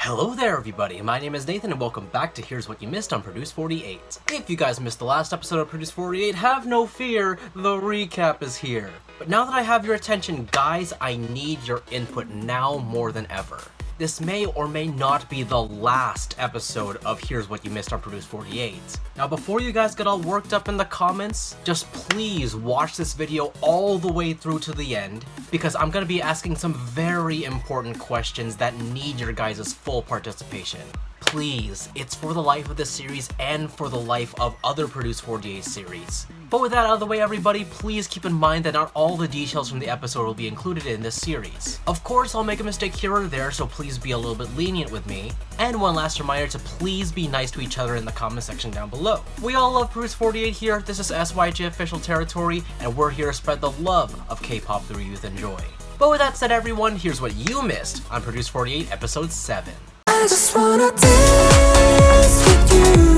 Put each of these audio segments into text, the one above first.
Hello there everybody, my name is Nathan and welcome back to Here's What You Missed on Produce 48. If you guys missed the last episode of Produce 48, have no fear, the recap is here. But now that I have your attention, guys, I need your input now more than ever. This may or may not be the last episode of Here's What You Missed on Produce 48. Now before you guys get all worked up in the comments, just please watch this video all the way through to the end, because I'm going to be asking some very important questions that need your guys' full participation. Please, it's for the life of this series and for the life of other Produce 48 series. But with that out of the way everybody, please keep in mind that not all the details from the episode will be included in this series. Of course, I'll make a mistake here or there, so please be a little bit lenient with me. And one last reminder to please be nice to each other in the comment section down below. We all love Produce 48 here, this is SYJofficial territory, and we're here to spread the love of K-pop through youth and joy. But with that said everyone, here's what you missed on Produce 48 episode 7. I just wanna dance with you.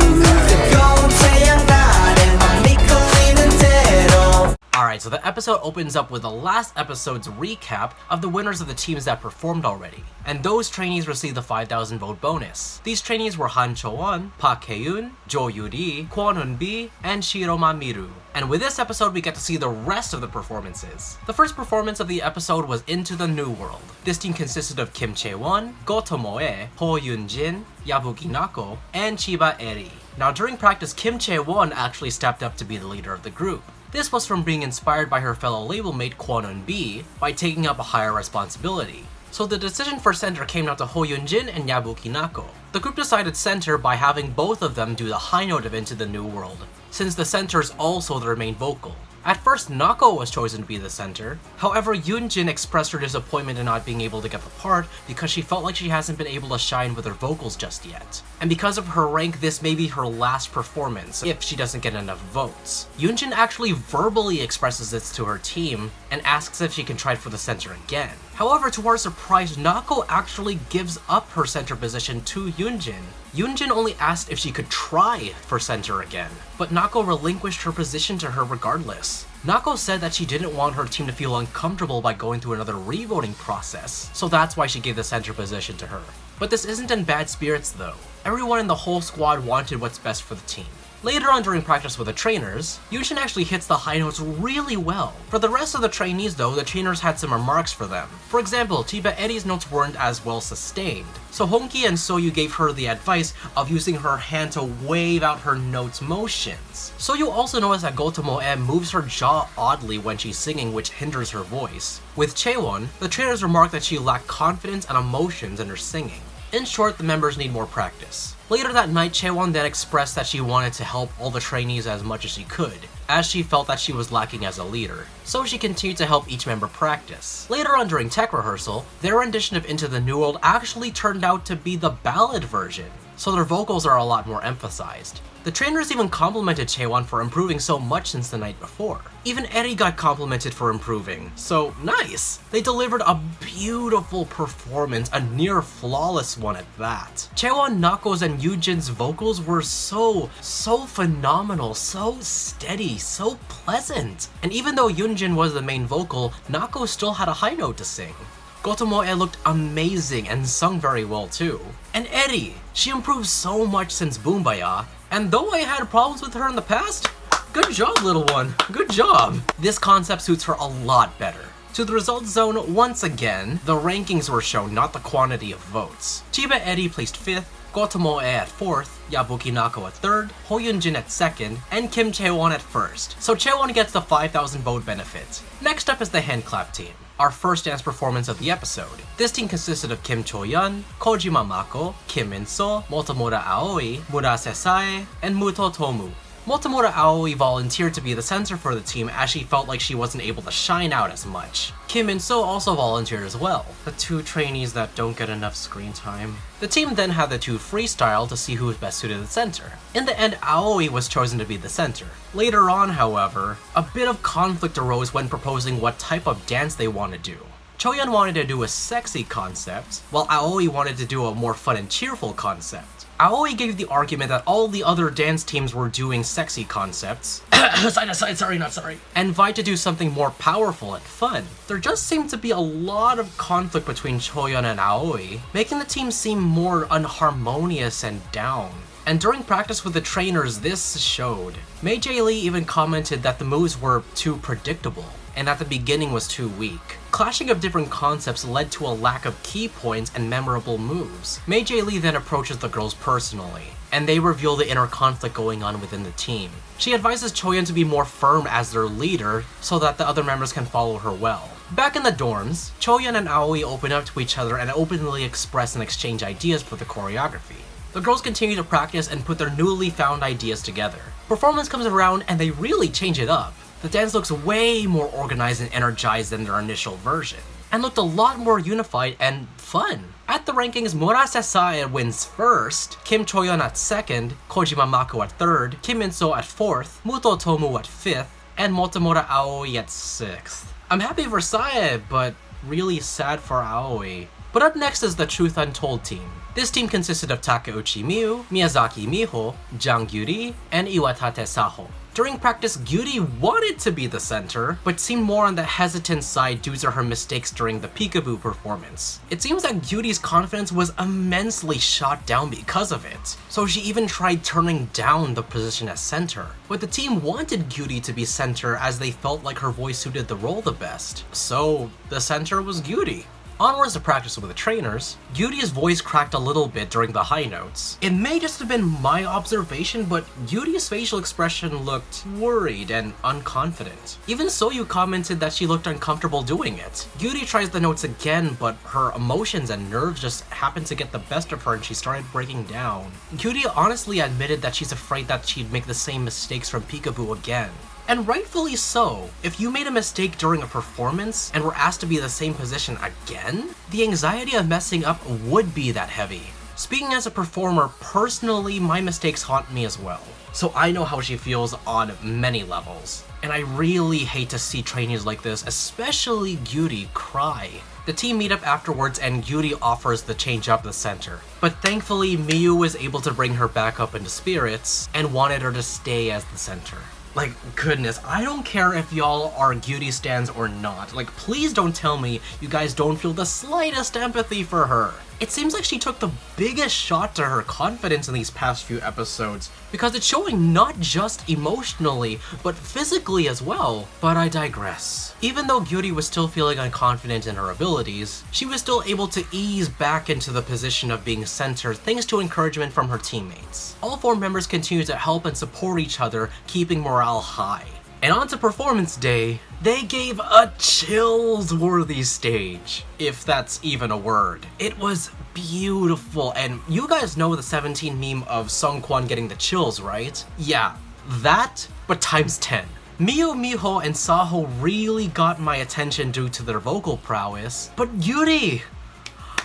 Alright, so the episode opens up with the last episode's recap of the winners of the teams that performed already. And those trainees received the 5,000 vote bonus. These trainees were Han Cho-won, Park Hae-yoon, GYURI, Kwon Eun-bi, and Shiro Ma-miru. And with this episode, we get to see the rest of the performances. The first performance of the episode was Into the New World. This team consisted of Kim Chae-won, Go To-moe, Ho Yoon-jin, Yabuki Nako, and Chiba Eri. Now during practice, Kim Chae-won actually stepped up to be the leader of the group. This was from being inspired by her fellow label mate Kwon Eun-bi by taking up a higher responsibility. So the decision for center came down to Ho Yoon-jin and Yabuki Nako. The group decided center by having both of them do the high note of Into the New World, since the center is also their main vocal. At first, Nako was chosen to be the center. However, Yoon-jin expressed her disappointment in not being able to get the part because she felt like she hasn't been able to shine with her vocals just yet. And because of her rank, this may be her last performance if she doesn't get enough votes. Yoon-jin actually verbally expresses this to her team and asks if she can try for the center again. However, to our surprise, Nako actually gives up her center position to Yoon-jin. Yoon-jin only asked if she could try for center again, but Nako relinquished her position to her regardless. Nako said that she didn't want her team to feel uncomfortable by going through another re-voting process, so that's why she gave the center position to her. But this isn't in bad spirits though. Everyone in the whole squad wanted what's best for the team. Later on during practice with the trainers, Yoon-jin actually hits the high notes really well. For the rest of the trainees though, the trainers had some remarks for them. For example, Chiba Eri's notes weren't as well sustained, so Hongki and Soyu gave her the advice of using her hand to wave out her notes motions. Soyu also noticed that Go To-moe moves her jaw oddly when she's singing, which hinders her voice. With Chae-won, the trainers remarked that she lacked confidence and emotions in her singing. In short, the members need more practice. Later that night, Chae-won then expressed that she wanted to help all the trainees as much as she could, as she felt that she was lacking as a leader, so she continued to help each member practice. Later on during tech rehearsal, their rendition of Into the New World actually turned out to be the ballad version, so their vocals are a lot more emphasized. The trainers even complimented Chae-won for improving so much since the night before. Even Eri got complimented for improving, so nice! They delivered a beautiful performance, a near flawless one at that. Chae-won, Nako's, and Yoon-jin's vocals were so phenomenal, so steady, so pleasant. And even though Yoon-jin was the main vocal, Nako still had a high note to sing. Go To-moe looked amazing and sung very well too. And Eri, she improved so much since Boombaya, and though I had problems with her in the past, good job little one, good job. This concept suits her a lot better. To the results zone, once again, the rankings were shown, not the quantity of votes. Chiba Eri placed 5th, Go To-moe at 4th, Yabuki Nako at 3rd, Ho Yoon-jin at 2nd, and Kim Chae-won at 1st. So Chae-won gets the 5,000 vote benefit. Next up is the hand clap team, our first dance performance of the episode. This team consisted of Kim Cho-yeon, Kojima Mako, Kim Min-so, Motomura Aoi, Murase Sae, and Muto Tomu. Motomura Aoi volunteered to be the center for the team as she felt like she wasn't able to shine out as much. Kim Min-so also volunteered as well, the two trainees that don't get enough screen time. The team then had the two freestyle to see who was best suited to the center. In the end, Aoi was chosen to be the center. Later on, however, a bit of conflict arose when proposing what type of dance they want to do. Choyeon wanted to do a sexy concept, while Aoi wanted to do a more fun and cheerful concept. Aoi gave the argument that all the other dance teams were doing sexy concepts, and Vi to do something more powerful and fun. There just seemed to be a lot of conflict between Choyeon and Aoi, making the team seem more unharmonious and down. And during practice with the trainers, this showed. Mei Jae-lee even commented that the moves were too predictable, and that the beginning was too weak. Clashing of different concepts led to a lack of key points and memorable moves. Mei Jae-lee then approaches the girls personally, and they reveal the inner conflict going on within the team. She advises Choyeon to be more firm as their leader, so that the other members can follow her well. Back in the dorms, Choyeon and Aoi open up to each other and openly express and exchange ideas for the choreography. The girls continue to practice and put their newly found ideas together. Performance comes around and they really change it up. The dance looks way more organized and energized than their initial version, and looked a lot more unified and fun. At the rankings, Murase Sae wins first, Kim Choyeon at second, Kojima Mako at third, Kim In-so at fourth, Muto Tomu at fifth, and Motomura Aoi at sixth. I'm happy for Sae, but really sad for Aoi. But up next is the Truth Untold team. This team consisted of Takeuchi Miu, Miyazaki Miho, Jang GYURI, and Iwatate Saho. During practice, GYURI wanted to be the center, but seemed more on the hesitant side due to her mistakes during the peekaboo performance. It seems that GYURI's confidence was immensely shot down because of it, so she even tried turning down the position as center. But the team wanted GYURI to be center as they felt like her voice suited the role the best, so the center was GYURI. Onwards to practice with the trainers, GYURI's voice cracked a little bit during the high notes. It may just have been my observation, but GYURI's facial expression looked worried and unconfident. Even Soyu commented that she looked uncomfortable doing it. GYURI tries the notes again, but her emotions and nerves just happened to get the best of her and she started breaking down. GYURI honestly admitted that she's afraid that she'd make the same mistakes from peekaboo again. And rightfully so. If you made a mistake during a performance and were asked to be in the same position again, the anxiety of messing up would be that heavy. Speaking as a performer, personally, my mistakes haunt me as well. So I know how she feels on many levels. And I really hate to see trainees like this, especially GYURI, cry. The team meet up afterwards and GYURI offers the change up the center. But thankfully, Miu was able to bring her back up into spirits and wanted her to stay as the center. Like, goodness, I don't care if y'all are GYURI stans or not. Like, please don't tell me you guys don't feel the slightest empathy for her. It seems like she took the biggest shot to her confidence in these past few episodes, because it's showing not just emotionally, but physically as well. But I digress. Even though GYURI was still feeling unconfident in her abilities, she was still able to ease back into the position of being center thanks to encouragement from her teammates. All four members continue to help and support each other, keeping morale high. And on to performance day, they gave a chills-worthy stage, if that's even a word. It was beautiful, and you guys know the 17 meme of Sungkwan getting the chills, right? Yeah, that, but times 10. Miu, Miho, and Saho really got my attention due to their vocal prowess, but GYURI!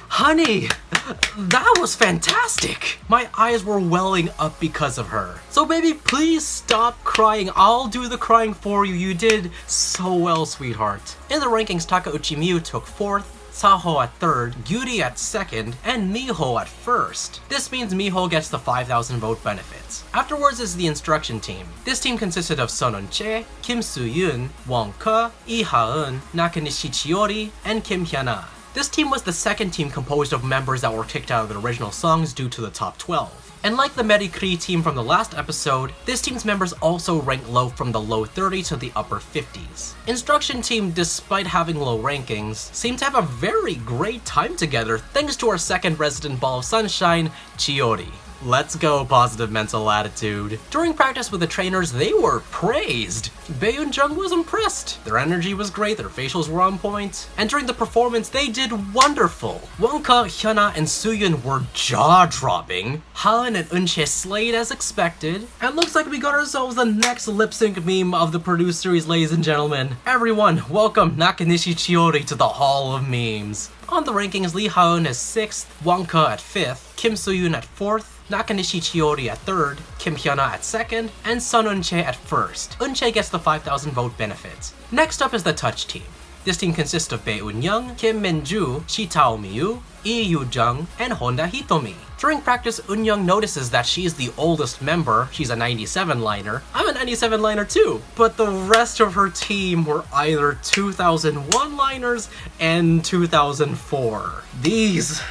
Honey, that was fantastic! My eyes were welling up because of her. So baby, please stop crying. I'll do the crying for you. You did so well, sweetheart. In the rankings, Takeuchi Miu took 4th, Saho at 3rd, GYURI at 2nd, and Miho at 1st. This means Miho gets the 5,000 vote benefit. Afterwards is the instruction team. This team consisted of Son Eun-chae, Kim Soo-yoon, Won Ke, Lee Ha-eun, Nakanishi Chiyori, and Kim Hyuna. This team was the second team composed of members that were kicked out of the original songs due to the top 12. And like the Merikri team from the last episode, this team's members also ranked low from the low 30s to the upper 50s. Instruction team, despite having low rankings, seemed to have a very great time together thanks to our second resident ball of sunshine, Chiyori. Let's go, positive mental attitude. During practice with the trainers, they were praised. Bae Jung was impressed. Their energy was great, their facials were on point. And during the performance, they did wonderful. Won Ke, Hyuna, and Soo-yoon were jaw-dropping. Ha-eun and Eun-chae slayed as expected. And looks like we got ourselves the next lip-sync meme of the Produce series, ladies and gentlemen. Everyone, welcome Nakanishi Chiyori to the Hall of Memes. On the rankings, Lee Ha-eun is 6th, Won Ke at 5th, Kim Soo-yoon at 4th, Nakanishi Chiyori at 3rd, Kim Hyuna at 2nd, and Son Eun-chae at 1st. Eun-chae gets the 5,000 vote benefit. Next up is the Touch team. This team consists of Bae Eun-young, Kim Min-ju, Shitao Miyu, Lee Yu-jung, and Honda Hitomi. During practice, Eun-young notices that she is the oldest member. She's a 97-liner. I'm a 97-liner too, but the rest of her team were either 2001-liners and 2004. These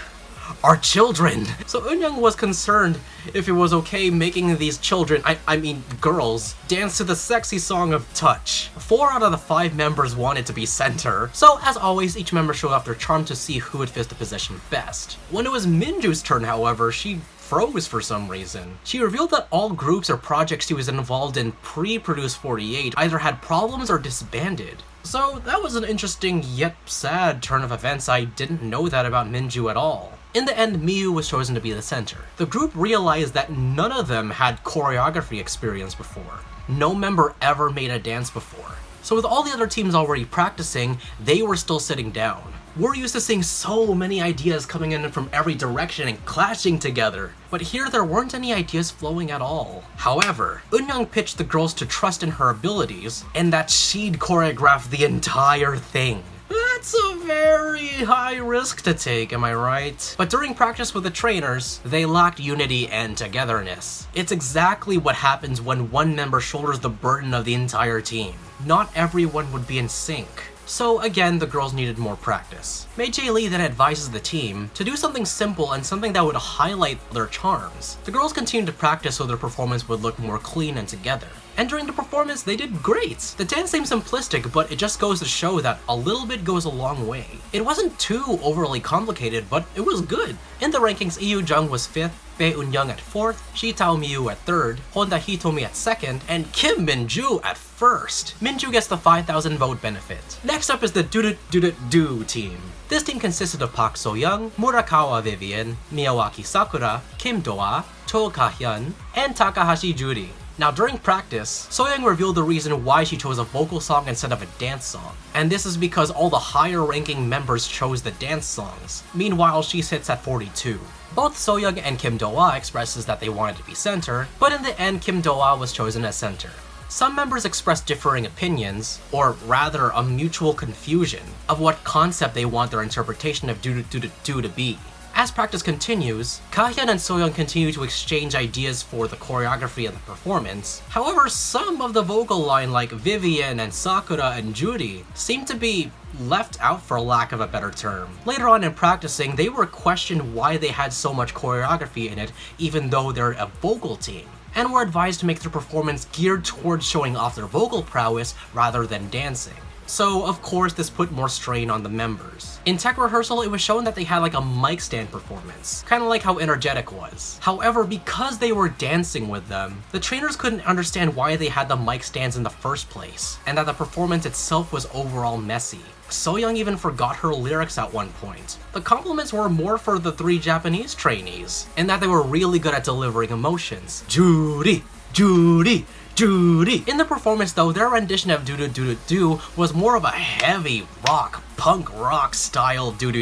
are children. So Eun-young was concerned if it was okay making these children, I mean girls, dance to the sexy song of Touch. 4 out of the 5 members wanted to be center, so as always, each member showed off their charm to see who would fit the position best. When it was Minju's turn, however, she froze for some reason. She revealed that all groups or projects she was involved in pre-Produce 48 either had problems or disbanded. So that was an interesting yet sad turn of events. I didn't know that about Minju at all. In the end, Miyu was chosen to be the center. The group realized that none of them had choreography experience before. No member ever made a dance before. So with all the other teams already practicing, they were still sitting down. We're used to seeing so many ideas coming in from every direction and clashing together, but here there weren't any ideas flowing at all. However, Eun-young pitched the girls to trust in her abilities, and that she'd choreograph the entire thing. That's a very high risk to take, am I right? But during practice with the trainers, they lacked unity and togetherness. It's exactly what happens when one member shoulders the burden of the entire team. Not everyone would be in sync. So again, the girls needed more practice. Mei Jae-lee then advises the team to do something simple and something that would highlight their charms. The girls continued to practice so their performance would look more clean and together. And during the performance, they did great! The dance seemed simplistic, but it just goes to show that a little bit goes a long way. It wasn't too overly complicated, but it was good. In the rankings, Lee Yu-jung was 5th, Bae Eun-young at 4th, Shitao Miyu at 3rd, Honda Hitomi at 2nd, and Kim Min-ju at 1st. Min-ju gets the 5,000 vote benefit. Next up is the Do team. This team consisted of Park So-young, Murakawa Vivian, Miyawaki Sakura, Kim Do-ah, Cho Ka-hyun, and Takahashi Juri. Now during practice, So-young revealed the reason why she chose a vocal song instead of a dance song. And this is because all the higher ranking members chose the dance songs. Meanwhile, she sits at 42. Both So-young and Kim Do-ah expresses that they wanted to be center, but in the end, Kim Do-ah was chosen as center. Some members expressed differing opinions, or rather a mutual confusion, of what concept they want their interpretation of do to be. As practice continues, Ka-hyun and So-young continue to exchange ideas for the choreography and the performance. However, some of the vocal line like Vivian and Sakura and Juri seem to be left out for lack of a better term. Later on in practicing, they were questioned why they had so much choreography in it even though they're a vocal team, and were advised to make their performance geared towards showing off their vocal prowess rather than dancing. So, of course, this put more strain on the members. In tech rehearsal, it was shown that they had like a mic stand performance, kind of like how Energetic was. However, because they were dancing with them, the trainers couldn't understand why they had the mic stands in the first place, and that the performance itself was overall messy. So-young even forgot her lyrics at one point. The compliments were more for the 3 Japanese trainees, and that they were really good at delivering emotions. Juri! Juri! Juri! In the performance though, their rendition of do was more of a heavy rock, punk rock style do.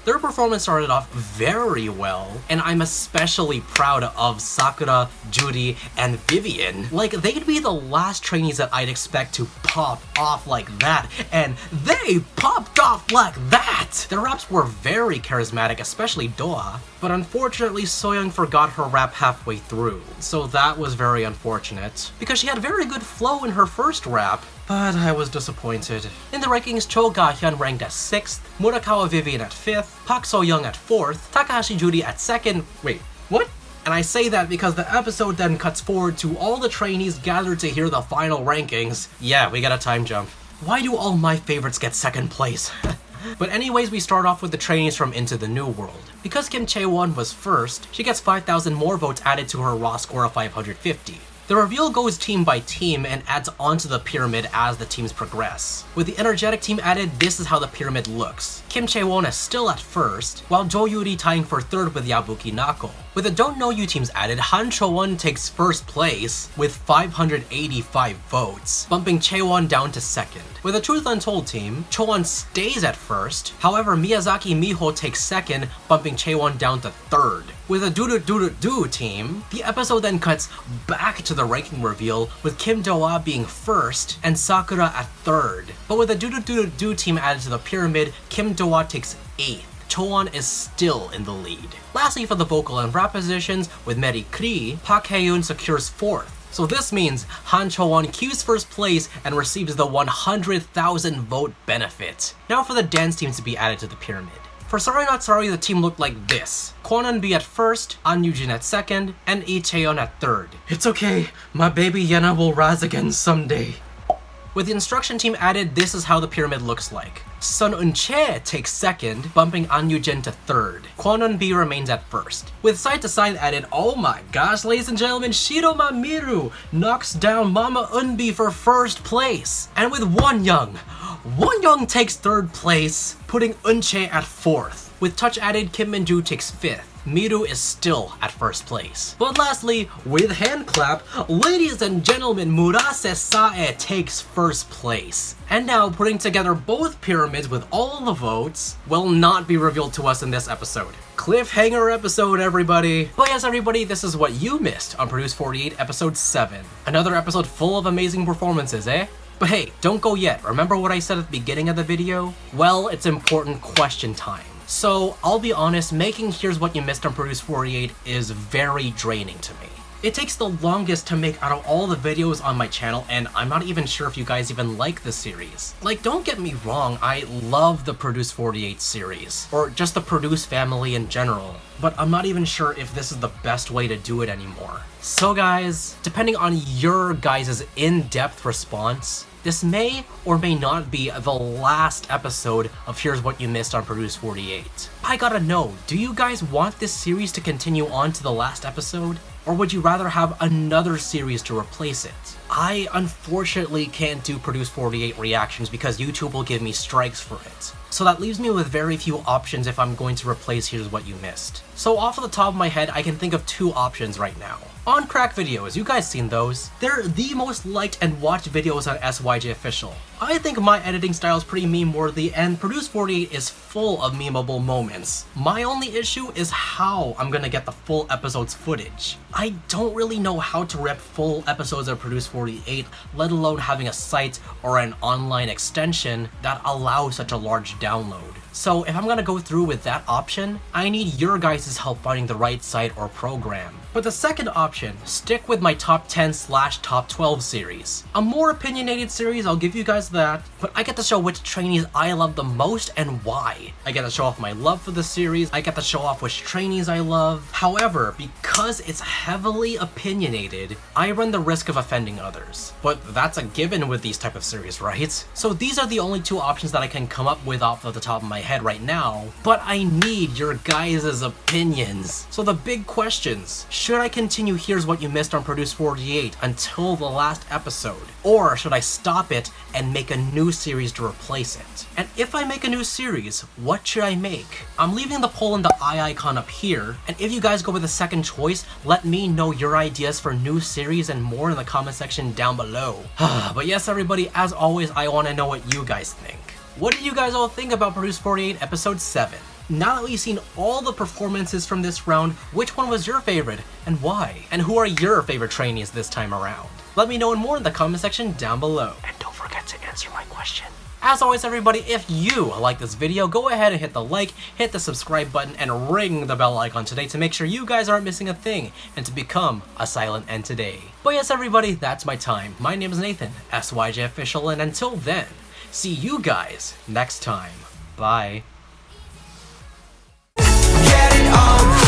Their performance started off very well, and I'm especially proud of Sakura, Juri, and Vivian. Like, they'd be the last trainees that I'd expect to pop off like that, and they popped off like that! Their raps were very charismatic, especially Do-ah, but unfortunately So-young forgot her rap halfway through, so that was very unfortunate, because she had very good flow in her first rap, but I was disappointed. In the rankings, Cho Ka-hyun ranked at 6th, Murakawa Vivian at 5th, Park So-young at 4th, Takahashi Juri at 2nd, wait, what? And I say that because the episode then cuts forward to all the trainees gathered to hear the final rankings. Yeah, we got a time jump. Why do all my favorites get 2nd place? But anyways, we start off with the trainees from Into the New World. Because Kim Chae-won was first, she gets 5,000 more votes added to her raw score of 550. The reveal goes team by team and adds onto the pyramid as the teams progress. With the Energetic team added, this is how the pyramid looks. Kim Chae-won is still at first, while GYURI tying for 3rd with Yabuki Nako. With the Don't Know You teams added, Han Cho-won takes 1st place with 585 votes, bumping Chae-won down to 2nd. With the Truth Untold team, Cho-won stays at 1st, however Miyazaki Miho takes 2nd, bumping Chae-won down to 3rd. With the do team, the episode then cuts back to the ranking reveal with Kim Do-ah being first and Sakura at third. But with the do team added to the pyramid, Kim Do-ah takes 8th. Choan is still in the lead. Lastly, for the vocal and rap positions, with Meri Kri, Park Hae-yoon secures 4th. So this means Han Cho-won cues first place and receives the 100,000 vote benefit. Now for the dance teams to be added to the pyramid. For Sorry Not Sorry, the team looked like this. Kwon Eun-bi at first, An Yoo-jin at second, and Lee Chae-yeon at third. It's okay, my baby Yena will rise again someday. With the instruction team added, this is how the pyramid looks like. Sun Eun-chae takes second, bumping An Yoo-jin to third. Kwon Eun-bi remains at first. With side to side added, oh my gosh, ladies and gentlemen, Shiroma Miru knocks down Mama Eun-bi for first place. And with Won Young takes third place, putting Eun-chae at fourth. With touch added, Kim Min-joo takes fifth. Miru is still at first place. But lastly, with hand clap, ladies and gentlemen, Murase Sae takes first place. And now, putting together both pyramids with all the votes will not be revealed to us in this episode. Cliffhanger episode, everybody! But yes, everybody, this is what you missed on Produce 48 episode 7. Another episode full of amazing performances, eh? But hey, don't go yet. Remember what I said at the beginning of the video? Well, it's important question time. So, I'll be honest, making Here's What You Missed on Produce 48 is very draining to me. It takes the longest to make out of all the videos on my channel, and I'm not even sure if you guys even like the series. Like, don't get me wrong, I love the Produce 48 series, or just the Produce family in general, but I'm not even sure if this is the best way to do it anymore. So guys, depending on your guys' in-depth response, this may or may not be the last episode of Here's What You Missed on Produce 48. I gotta know, do you guys want this series to continue on to the last episode? Or would you rather have another series to replace it? I unfortunately can't do Produce 48 reactions because YouTube will give me strikes for it. So that leaves me with very few options if I'm going to replace Here's What You Missed. So off the top of my head, I can think of 2 options right now. On Crack videos, you guys seen those? They're the most liked and watched videos on SYJOfficial. I think my editing style is pretty meme-worthy, and Produce 48 is full of memeable moments. My only issue is how I'm gonna get the full episode's footage. I don't really know how to rip full episodes of Produce 48, let alone having a site or an online extension that allows such a large download. So if I'm gonna go through with that option, I need your guys' help finding the right site or program. But the second option, stick with my top 10/top 12 series. A more opinionated series, I'll give you guys that, but I get to show which trainees I love the most and why. I get to show off my love for the series, I get to show off which trainees I love. However, because it's heavily opinionated, I run the risk of offending others. But that's a given with these type of series, right? So these are the only 2 options that I can come up with off of the top of my head right now, but I need your guys' opinions. So the big questions: should I continue Here's What You Missed on Produce 48 until the last episode? Or should I stop it and make a new series to replace it? And if I make a new series, what should I make? I'm leaving the poll in the eye icon up here, and if you guys go with the second choice, let me know your ideas for new series and more in the comment section down below. But yes, everybody, as always, I want to know what you guys think. What did you guys all think about Produce 48 episode 7? Now that we've seen all the performances from this round, which one was your favorite and why? And who are your favorite trainees this time around? Let me know and more in the comment section down below. And don't forget to answer my question. As always, everybody, if you like this video, go ahead and hit the like, hit the subscribe button, and ring the bell icon today to make sure you guys aren't missing a thing and to become a silent N today. But yes, everybody, that's my time. My name is Nathan, SYJOfficial, and until then, see you guys next time. Bye. Get it on.